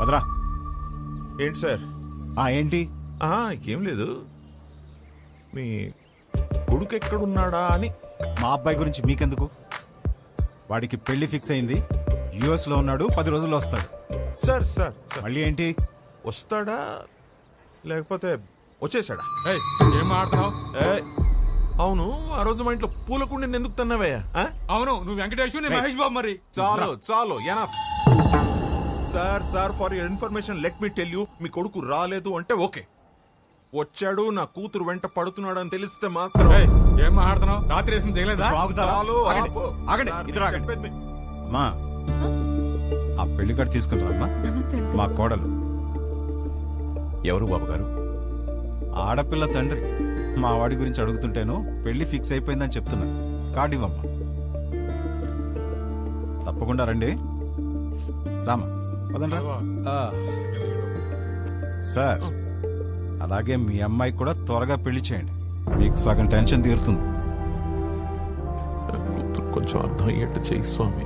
వదరా. ఏంటి సార్? ఏంటి? ఏం లేదు, మీ కొడుకు ఎక్కడున్నాడా అని. మా అబ్బాయి గురించి మీకెందుకు? వాడికి పెళ్లి ఫిక్స్ అయింది, యుఎస్ లో ఉన్నాడు, 10 రోజుల్లో వస్తాడు. సార్ సార్ మళ్ళీ ఏంటి? వస్తాడా లేకపోతే వచ్చేసాడా? ఏం మాట్లాడుతున్నావు? అవును, ఆ రోజు మా ఇంట్లో పూలకుండి ఎందుకు తన్నావయ్యా? అవును, నువ్వు వెంకటేష్, నేను మహేష్ బాబు. మరి చాలు చాలు, enough. Sir for your information let me tell you, మీ కొడుకు రాలేదు అంటే ఓకే, వచ్చాడు నా కూతురు వెంట పడుతున్నాడు అని తెలిస్తే మాత్రం. ఏం మాట్లాడుతున్నావు? రాత్రి వేసిన దిగలేదా? అమ్మా, ఆ పెళ్లి కార్డు తీసుకుంటారమ్మా. మా కోడలు. ఎవరు బాబు గారు? ఆడపిల్ల తండ్రి. మా వాడి గురించి అడుగుతుంటేను పెళ్లి ఫిక్స్ అయిపోయిందని చెప్తున్నా. కార్డు ఇవ్వమ్మా. తప్పకుండా రండి. రామా పదండి. సార్, అలాగే మీ అమ్మాయి కూడా త్వరగా పెళ్లి చేయండి, మీకు సగం టెన్షన్ తీరుతుంది. కొంచెం అర్థం అయ్యేట్టు చేయి స్వామి.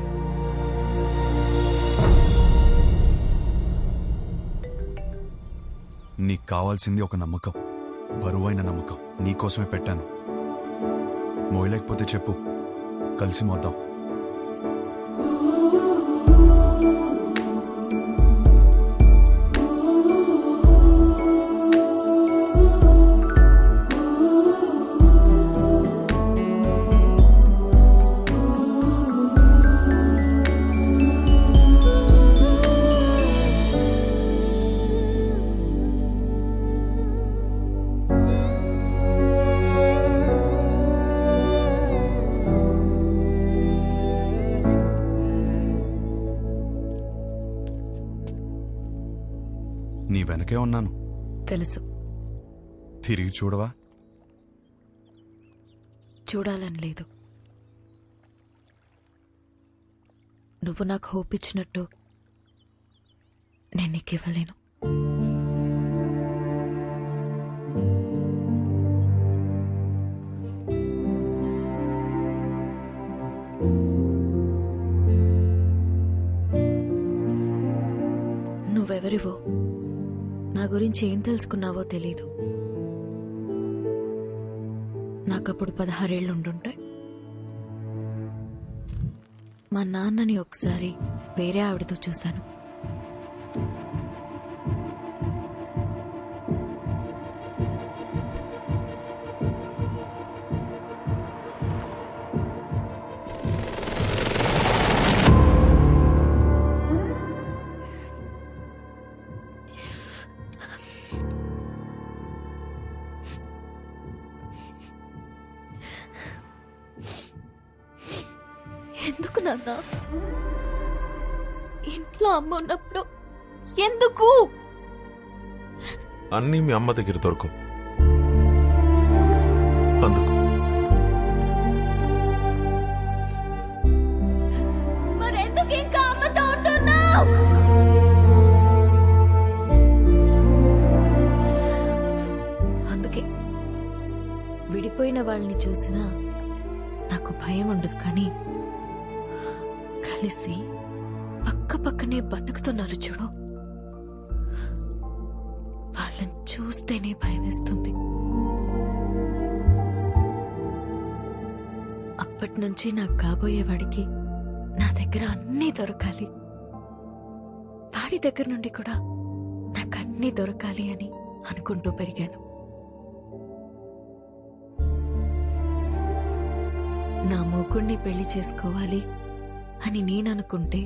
నీకు కావాల్సింది ఒక నమ్మకం, బరువైన నమ్మకం. నీకోసమే పెట్టాను. మోయలేకపోతే చెప్పు, కలిసి మోద్దాం. నీ వెనకే ఉన్నాను. తెలుసు. తిరిగి చూడవా? చూడాలని లేదు. నువ్వు నాకు హోప్ ఇచ్చినట్టు నేను నీకు ఇవ్వలేను. నువ్వెవరివో, నా గురించి ఏం తెలుసుకున్నావో తెలీదు. నాకప్పుడు 16 ఏళ్ళు ఉండుంటాయి. మా నాన్నని ఒకసారి వేరే ఆవిడతో చూశాను. ఎందుకు నాన్న? ఇంట్లో అమ్మ ఉన్నప్పుడు ఎందుకు? అన్నీ మీ అమ్మ దగ్గర దొరకవు, అందుకు. మరెందుకు ఇంకా అమ్మతో ఉంటున్నావు? అందుకే విడిపోయిన వాళ్ళని చూసినా నాకు భయం ఉండదు, కానీ కలిసి పక్క పక్కనే బతుకుతున్నారు చూడు, వాళ్ళని చూస్తేనే భయం వేస్తుంది. అప్పటి నుంచి నాకు కాబోయేవాడికి నా దగ్గర అన్నీ దొరకాలి, వాడి దగ్గర నుండి కూడా నాకు అన్నీ దొరకాలి అని అనుకుంటూ పెరిగాను. నా మొగుణ్ణి పెళ్లి చేసుకోవాలి అని నేననుకుంటే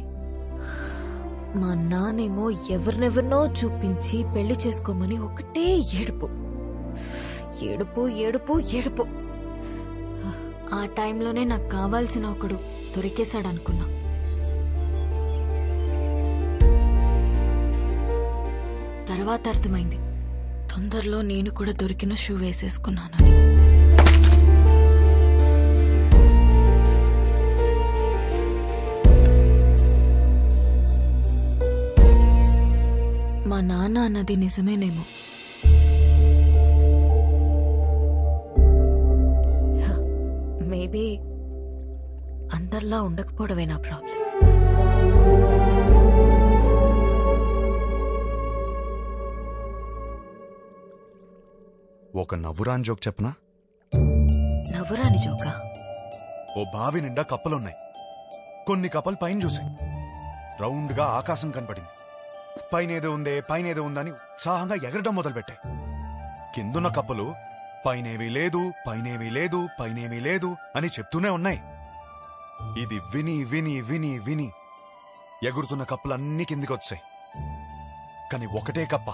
మా నానేమో ఎవరినెవరినో చూపించి పెళ్లి చేసుకోమని ఒకటే ఏడుపు ఏడుపు ఏడుపు ఏడుపు. ఆ టైంలోనే నాకు కావాల్సిన ఒకడు దొరికేశాడనుకున్నా. తర్వాత అర్థమైంది, తొందరలో నేను కూడా దొరికిన షూ వేసేసుకున్నానని. మా నాన్న అన్నది నిజమేనేమో. మేబీ అందరిలా ఉండకపోవడమే నా ప్రాబ్లం. ఒక నవ్వురాని జోక్ చెప్పనా? నవ్వురాని జోకా? ఓ బావి నిండా కప్పలున్నాయి. కొన్ని కప్పలు పైన చూసాయి. రౌండ్ గా ఆకాశం కనపడింది. పైనేదో ఉందని ఉత్సాహంగా ఎగరడం మొదలుపెట్టాయి. కిందున్న కప్పలు పైనేమీ లేదు అని చెప్తూనే ఉన్నాయి. ఇది విని విని విని విని ఎగురుతున్న కప్పలన్నీ కిందికొచ్చాయి. కాని ఒకటే కప్ప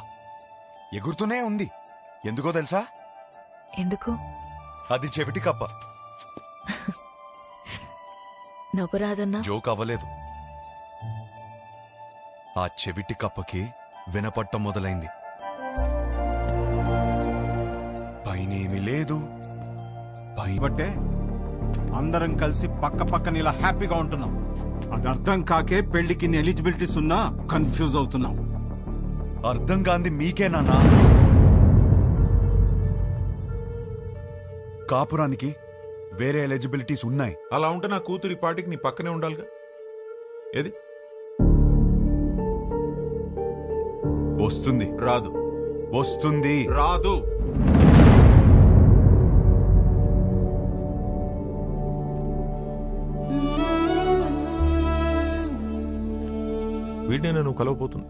ఎగురుతూనే ఉంది. ఎందుకో తెలుసా? ఎందుకు? అది చెవిటి కప్ప. నవ్వురాదన్నా? జోక్ అవ్వలేదు. ఆ చెవిటి కప్పకి వినపట్టం మొదలైంది. పైనేమీ లేదు. బట్టే అందరం కలిసి పక్క పక్కన ఇలా హ్యాపీగా ఉంటున్నాం. అది అర్థం కాకే పెళ్లికి ఎలిజిబిలిటీస్ ఉన్నా కన్ఫ్యూజ్ అవుతున్నాం. అర్థం కాంది మీకే నాన్నా. కాపురానికి వేరే ఎలిజిబిలిటీస్ ఉన్నాయి. అలా ఉంటే నా కూతురి పాటికి నీ పక్కనే ఉండాలిగా. ఏది వస్తుంది? రాదు. వస్తుంది? రాదు. వీడినే నువ్వు కలవపోతుంది.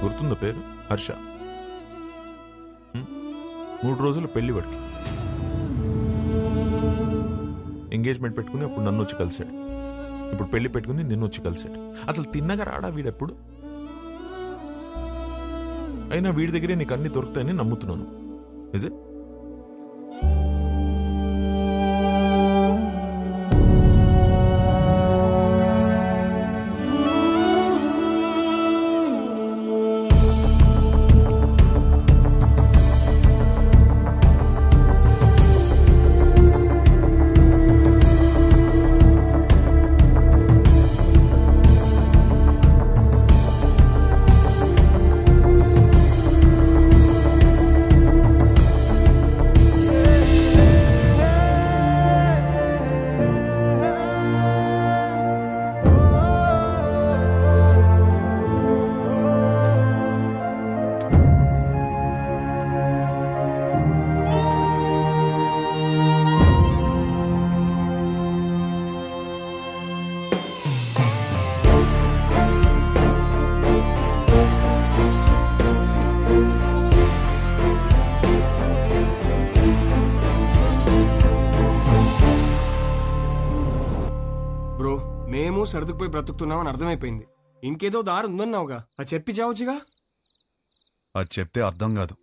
గుర్తుందా పేరు? హర్ష. 3 రోజులు పెళ్లి వాడికి. ఎంగేజ్మెంట్ పెట్టుకుని అప్పుడు నన్ను వచ్చి కలిశాడు. ఇప్పుడు పెళ్లి పెట్టుకుని నిన్ను వచ్చి కలిశాడు. అసలు తిన్నగా రాడా వీడెప్పుడు? అయినా వీడి దగ్గరే నీకు అన్ని దొరుకుతాయని నమ్ముతున్నాను. Is it? మేము సర్దుకుపోయి బ్రతుకుతున్నామని అర్థమైపోయింది. ఇంకేదో దారి ఉందన్నావుగా, అది చెప్పి చావచ్చుగా. అది చెప్తే అర్థం కాదు,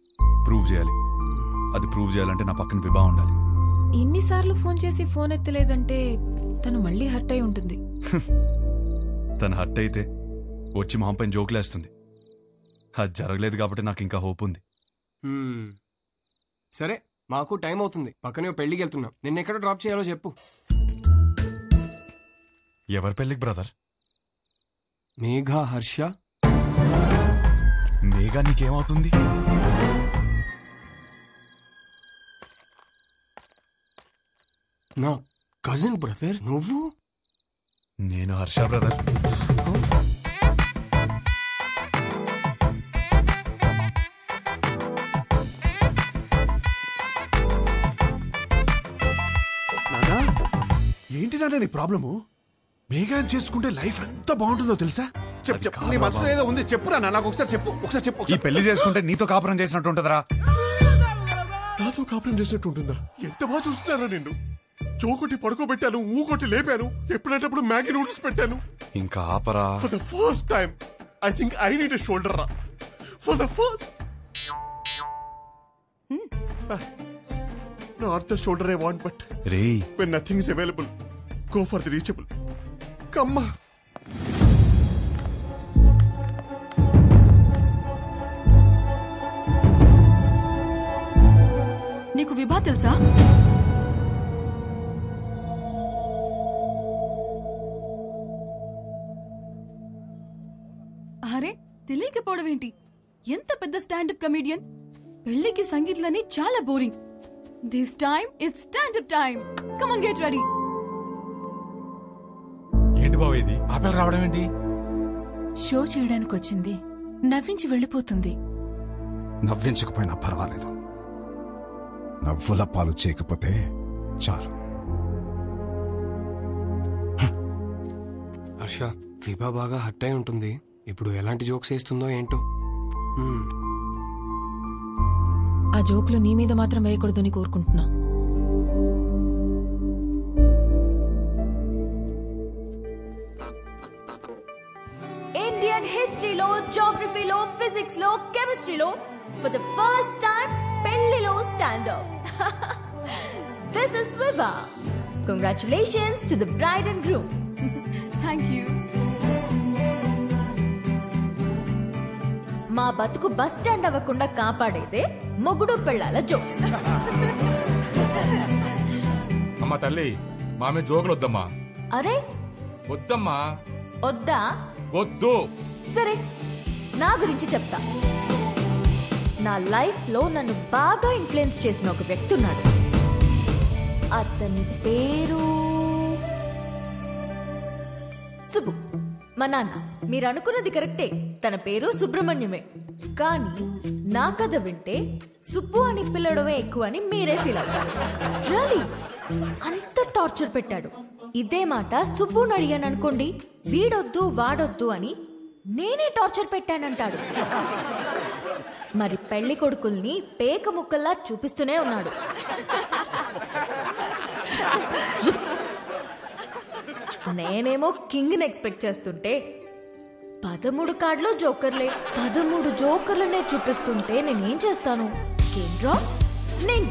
ప్రూవ్ చేయాలి. అది ప్రూవ్ చేయాలంటే నా పక్కన విభా ఉండాలి. ఇన్నిసార్లు ఫోన్ చేసి ఫోన్ ఎత్తలేదంటే తను మళ్ళీ హర్ట్ అయి ఉంటుంది. తను హర్ట్ అయితే వచ్చి మొహం పైన జోకులేస్తుంది. అది జరగలేదు కాబట్టి నాకు ఇంకా హోప్ ఉంది. సరే, మాకు టైం అవుతుంది. పక్కనే పెళ్లికి వెళ్తున్నాం. నిన్నెక్కడ డ్రాప్ చేయాలో చెప్పు. ఎవరి పెళ్లికి బ్రదర్? మేఘా, హర్ష. మేఘా నీకేమవుతుంది? నా కజిన్ బ్రదర్. నువ్వు? నేను హర్ష బ్రదర్. నానా, ఏంటి నాన్న నీ ప్రాబ్లము? మేఘాన్ని చేసుకుంటే లైఫ్ ఎంత బాగుంటుందో తెలుసా? చెప్పు, నీ మనసులో ఏదో ఉంది, చెప్పురా. నాకు ఒకసారి చెప్పు. ఈ పెళ్లి చేసుకుంటే నీతో కాపురం చేసినట్టు ఉంటుందిరా. నాతో కాపురం చేసినట్టు ఉంటుందా? ఎంత బాగా చూస్తున్నారా నిన్ను. చోకొట్టి పడుకోబెట్టాను, ఊకొట్టి లేపాను, ఎప్పుడేటప్పుడు మ్యాగీ నూడిల్స్ పెట్టాను. ఇంకా ఆపరా. For the first time I think I need a shoulder రా. For the first not the shoulder I want, but when nothing is available, go for the reachable. Come on. నీకు విభా తెలుసా? అరే, తెలియకపోవడం ఏంటి? ఎంత పెద్ద స్టాండప్ కమెడియన్. పెళ్లికి సంగీత్లని చాలా boring. This time it's stand up time. Come on, get ready. ఏంటి బావ ఇది? ఆపేలు రావడం ఏంటి? షో చేయడానికి వచ్చింది, నవ్వించి వెళ్ళిపోతుంది. నవ్వించకపోయినా పర్వాలేదు, నవ్వుల పాలు చేయకపోతే చాలు. హర్ష, విభా బాగా హర్ట్ అయి ఉంటుంది. ఇప్పుడు ఎలాంటి జోక్స్ వేస్తుందో ఏంటో. ఆ జోకులు నీ మీద మాత్రం వేయకూడదని కోరుకుంటున్నా. ఇండియన్ హిస్టరీలో, జాగ్రఫీలో, ఫిజిక్స్ లో, కెమిస్ట్రీలో ఫర్ ద ఫస్ట్ టైం పెళ్లిలో stand up. This is Vibha. Congratulations to the bride and groom. Thank you. మా బతుకు బస్ స్టాండ్ అవ్వకుండా కాపాడేదే మొగుడు పెళ్ళాల జోక్స్. అమ్మా తల్లి, మామే జోకులు వద్దమ్మా. అరే వద్దమ్మా. వద్దా? వద్దు. సరే, నా గురించి చెప్తా. నా లైఫ్ లో నన్ను బాగా ఇన్ఫ్లుయెన్స్ చేసిన ఒక వ్యక్తి ఉన్నాడు. అతని పేరు సుబ్బు. మా నాన్న. మీరు అనుకున్నది కరెక్టే, తన పేరు సుబ్రహ్మణ్యమే. కానీ నా కథ వింటే సుబ్బు అని పిల్లడమే ఎక్కువ అని మీరే ఫీల్ అవుతారు. రియల్లీ అంత టార్చర్ పెట్టాడు. ఇదే మాట సుబ్బుని అడిగాను అనుకోండి, వీడొద్దు వాడొద్దు అని నేనే టార్చర్ పెట్టానంటాడు. మరి పెళ్లి కొడుకుల్ని పేక ముక్కల్లా చూపిస్తూనే ఉన్నాడు. నేనేమో కింగ్ని ఎక్స్పెక్ట్ చేస్తుంటే 13 కార్డులో జోకర్లే. 13 జోకర్లనే చూపిస్తుంటే నేనేం చేస్తాను? నేను